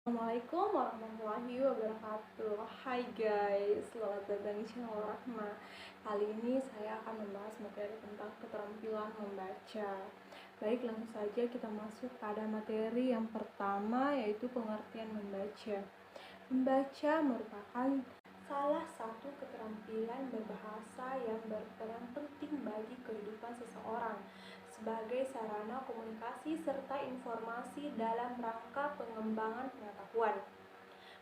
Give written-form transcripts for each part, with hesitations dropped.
Assalamualaikum warahmatullahi wabarakatuh. Hai guys, selamat datang di channel Rahma. Kali ini saya akan membahas materi tentang keterampilan membaca. Baik, langsung saja kita masuk pada materi yang pertama, yaitu pengertian membaca. Membaca merupakan salah satu keterampilan berbahasa yang berperan penting bagi kehidupan seseorang sebagai sarana komunikasi serta informasi dalam rangka pengembangan pengetahuan.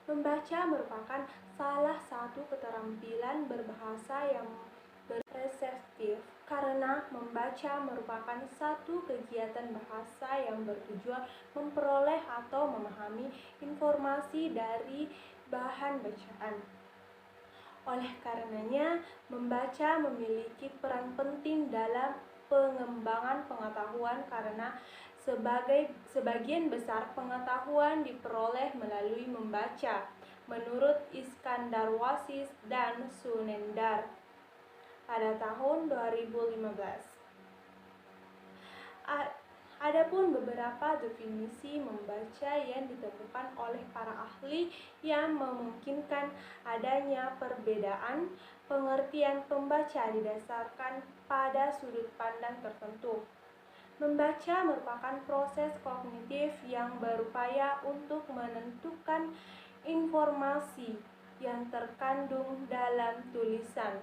Membaca merupakan salah satu keterampilan berbahasa yang reseptif karena membaca merupakan satu kegiatan bahasa yang bertujuan memperoleh atau memahami informasi dari bahan bacaan. Oleh karenanya, membaca memiliki peran penting dalam pengembangan pengetahuan karena sebagian besar pengetahuan diperoleh melalui membaca, menurut Iskandar Wasis dan Sunendar pada tahun 2015. Adapun beberapa definisi membaca yang ditemukan oleh para ahli yang memungkinkan adanya perbedaan pengertian pembaca didasarkan pada sudut pandang tertentu. Membaca merupakan proses kognitif yang berupaya untuk menentukan informasi yang terkandung dalam tulisan.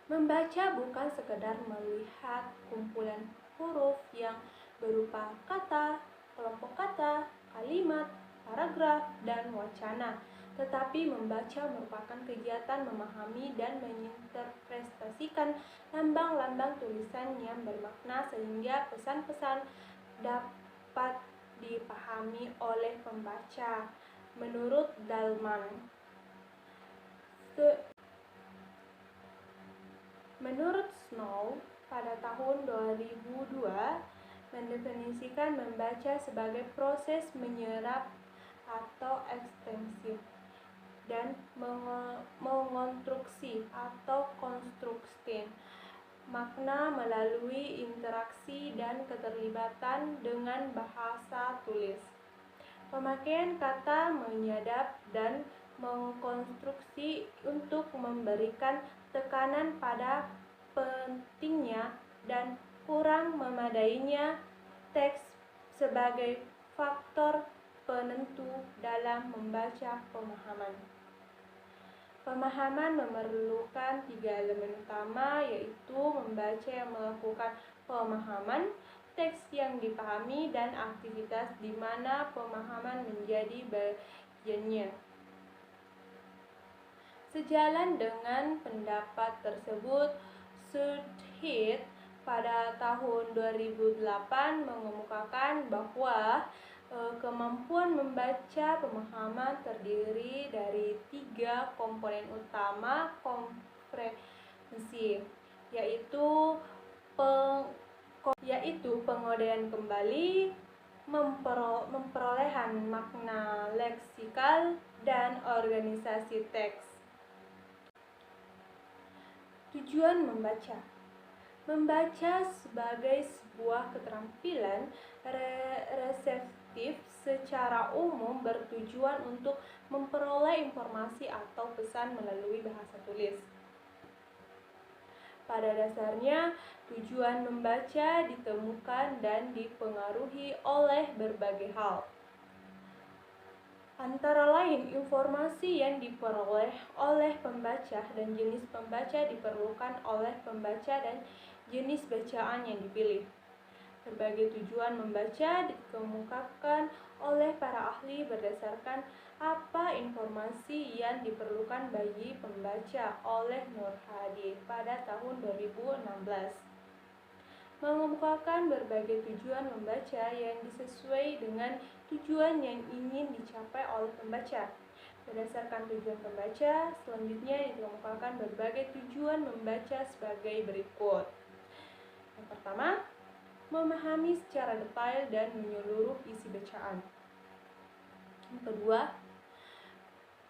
Membaca bukan sekedar melihat kumpulan huruf yang berupa kata, kelompok kata, kalimat, paragraf, dan wacana, tetapi membaca merupakan kegiatan memahami dan menginterpretasikan lambang-lambang tulisan yang bermakna sehingga pesan-pesan dapat dipahami oleh pembaca. Menurut Dalman, menurut Snow pada tahun 2002 mendefinisikan membaca sebagai proses menyerap atau ekstensif dan mengonstruksi atau konstruksi makna melalui interaksi dan keterlibatan dengan bahasa tulis. Pemakaian kata menyadap dan mengkonstruksi untuk memberikan tekanan pada pentingnya dan kurang memadainya teks sebagai faktor penentu dalam membaca pemahaman. Pemahaman memerlukan 3 elemen utama, yaitu membaca yang melakukan pemahaman, teks yang dipahami, dan aktivitas di mana pemahaman menjadi bagiannya. Sejalan dengan pendapat tersebut, Sudhir pada tahun 2008 mengemukakan bahwa kemampuan membaca pemahaman terdiri dari 3 komponen utama komprehensi, yaitu pengodaan kembali, memperolehan makna leksikal, dan organisasi teks. Tujuan membaca. Membaca sebagai sebuah keterampilan reseptif secara umum bertujuan untuk memperoleh informasi atau pesan melalui bahasa tulis. Pada dasarnya, tujuan membaca ditemukan dan dipengaruhi oleh berbagai hal. Antara lain, informasi yang diperoleh oleh pembaca dan jenis pembaca diperlukan oleh pembaca dan jenis bacaan yang dipilih. Berbagai tujuan membaca dikemukakan oleh para ahli berdasarkan apa informasi yang diperlukan bagi pembaca oleh Nur Hadi pada tahun 2016. Mengemukakan berbagai tujuan membaca yang disesuai dengan tujuan yang ingin dicapai oleh pembaca. Berdasarkan tujuan pembaca, selanjutnya dikemukakan berbagai tujuan membaca sebagai berikut. Yang pertama, memahami secara detail dan menyeluruh isi bacaan. Yang kedua,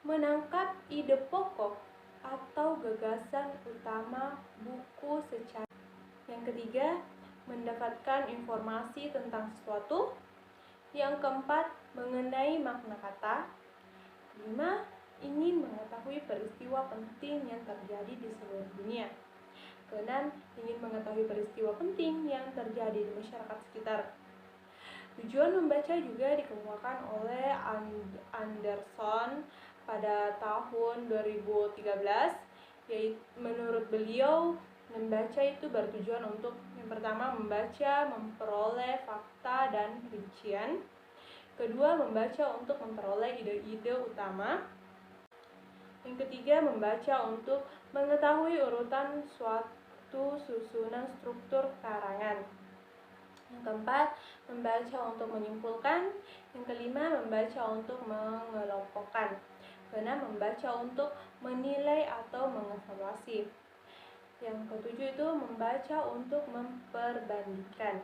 menangkap ide pokok atau gagasan utama buku secara. Yang ketiga, mendapatkan informasi tentang sesuatu. Yang keempat, mengenai makna kata. Kelima, ingin mengetahui peristiwa penting yang terjadi di seluruh dunia. Keenam, ingin mengetahui peristiwa penting yang terjadi di masyarakat sekitar. Tujuan membaca juga dikemukakan oleh Anderson pada tahun 2013, yaitu menurut beliau membaca itu bertujuan untuk yang pertama membaca memperoleh fakta dan rincian, kedua membaca untuk memperoleh ide-ide utama, yang ketiga membaca untuk mengetahui urutan suatu susunan struktur karangan, yang keempat membaca untuk menyimpulkan, yang kelima membaca untuk mengelompokkan, keenam membaca untuk menilai atau mengevaluasi, yang ketujuh itu membaca untuk memperbandingkan.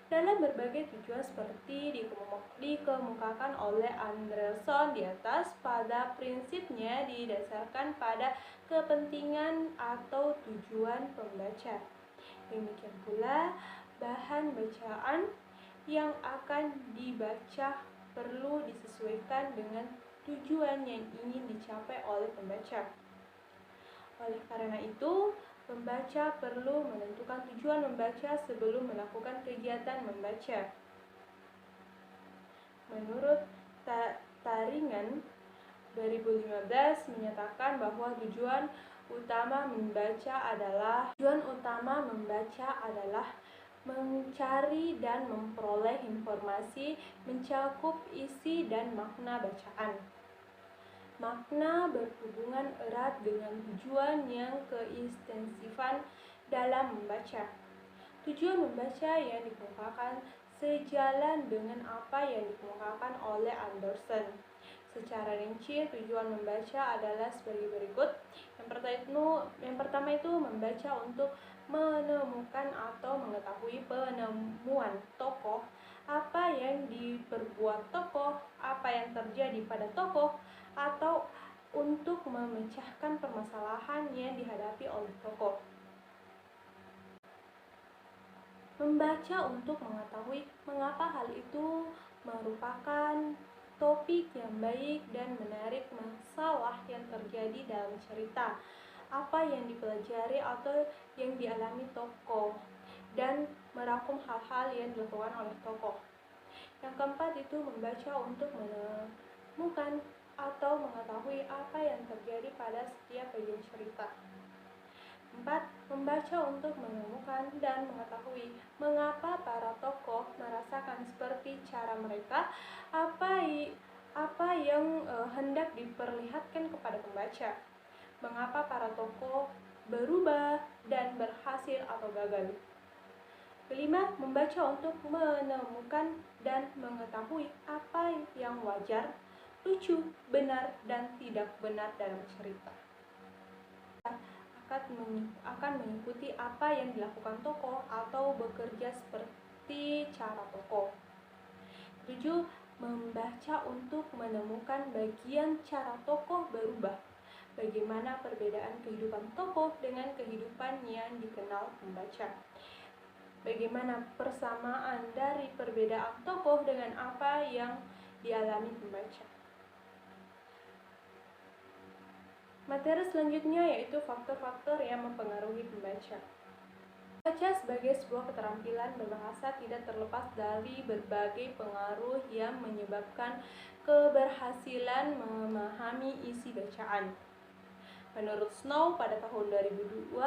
Dalam berbagai tujuan seperti dikemukakan oleh Anderson di atas, pada prinsipnya didasarkan pada kepentingan atau tujuan pembaca. Demikian pula, bahan bacaan yang akan dibaca perlu disesuaikan dengan tujuan yang ingin dicapai oleh pembaca. Oleh karena itu, pembaca perlu menentukan tujuan membaca sebelum melakukan kegiatan membaca. Menurut Taringan 2015 menyatakan bahwa tujuan utama membaca adalah mencari dan memperoleh informasi, mencakup isi dan makna bacaan. Makna berhubungan erat dengan tujuan yang keintensifan dalam membaca. Tujuan membaca yang dikemukakan sejalan dengan apa yang dikemukakan oleh Anderson. Secara rinci, tujuan membaca adalah sebagai berikut. Yang pertama itu membaca untuk menemukan atau mengetahui penemuan tokoh, apa yang diperbuat tokoh, apa yang terjadi pada tokoh, atau untuk memecahkan permasalahan yang dihadapi oleh tokoh. Membaca untuk mengetahui mengapa hal itu merupakan topik yang baik dan menarik, masalah yang terjadi dalam cerita, apa yang dipelajari atau yang dialami tokoh, dan merangkum hal-hal yang dilakukan oleh tokoh. Yang keempat itu membaca untuk menemukan atau mengetahui apa yang terjadi pada setiap bagian cerita. 4. Membaca untuk menemukan dan mengetahui mengapa para tokoh merasakan seperti cara mereka, apa yang hendak diperlihatkan kepada pembaca, mengapa para tokoh berubah dan berhasil atau gagal. Kelima, membaca untuk menemukan dan mengetahui apa yang wajar, lucu, benar, dan tidak benar dalam cerita. Akan mengikuti apa yang dilakukan tokoh atau bekerja seperti cara tokoh. 7. Membaca untuk menemukan bagian cara tokoh berubah. Bagaimana perbedaan kehidupan tokoh dengan kehidupan yang dikenal pembaca. Bagaimana persamaan dari perbedaan tokoh dengan apa yang dialami pembaca. Materi selanjutnya yaitu faktor-faktor yang mempengaruhi pembaca. Membaca sebagai sebuah keterampilan berbahasa tidak terlepas dari berbagai pengaruh yang menyebabkan keberhasilan memahami isi bacaan. Menurut Snow pada tahun 2002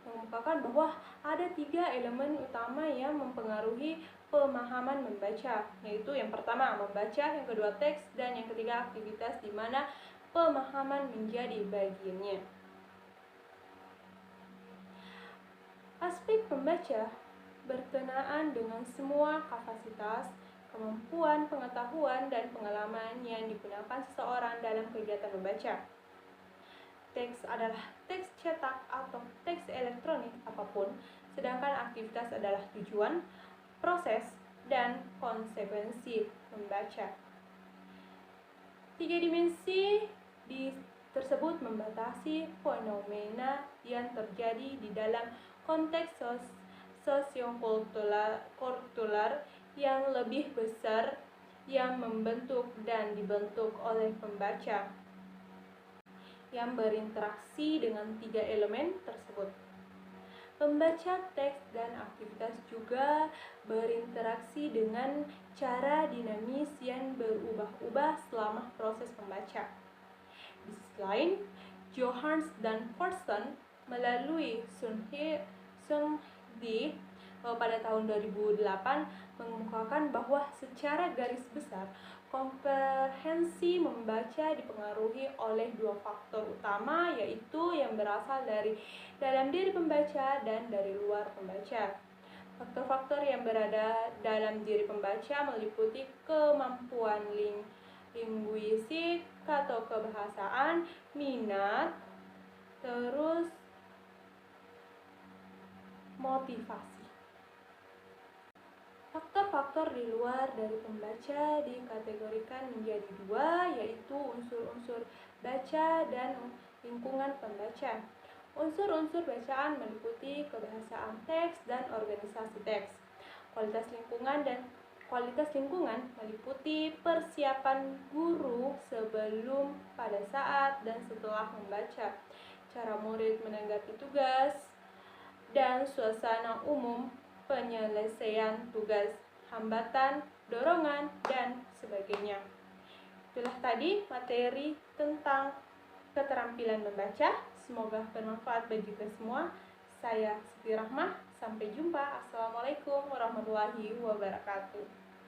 mengemukakan bahwa ada 3 elemen utama yang mempengaruhi pemahaman membaca, yaitu yang pertama membaca, yang kedua teks, dan yang ketiga aktivitas di mana pemahaman menjadi bagiannya. Aspek membaca berkenaan dengan semua kapasitas, kemampuan, pengetahuan, dan pengalaman yang digunakan seseorang dalam kegiatan membaca. Teks adalah teks cetak atau teks elektronik apapun, sedangkan aktivitas adalah tujuan, proses, dan konsekuensi membaca. 3 dimensi tersebut membatasi fenomena yang terjadi di dalam konteks sosiokultural yang lebih besar yang membentuk dan dibentuk oleh pembaca yang berinteraksi dengan 3 elemen tersebut. Pembaca teks dan aktivitas juga berinteraksi dengan cara dinamis yang berubah-ubah selama proses membaca. Di sisi lain, Johans dan Forson melalui Sungdi pada tahun 2008 mengemukakan bahwa secara garis besar komprehensi membaca dipengaruhi oleh 2 faktor utama, yaitu yang berasal dari dalam diri pembaca dan dari luar pembaca. Faktor-faktor yang berada dalam diri pembaca meliputi kemampuan linguistik atau kebahasaan, minat, terus motivasi. Faktor-faktor di luar dari pembaca dikategorikan menjadi 2, yaitu unsur-unsur baca dan lingkungan pembaca. Unsur-unsur bacaan meliputi kebahasaan teks dan organisasi teks. Kualitas lingkungan meliputi persiapan guru sebelum, pada saat, dan setelah membaca, cara murid menanggapi tugas, dan suasana umum penyelesaian tugas, hambatan, dorongan, dan sebagainya. Itulah tadi materi tentang keterampilan membaca. Semoga bermanfaat bagi kita semua. Saya Siti Rahmah. Sampai jumpa. Assalamualaikum warahmatullahi wabarakatuh.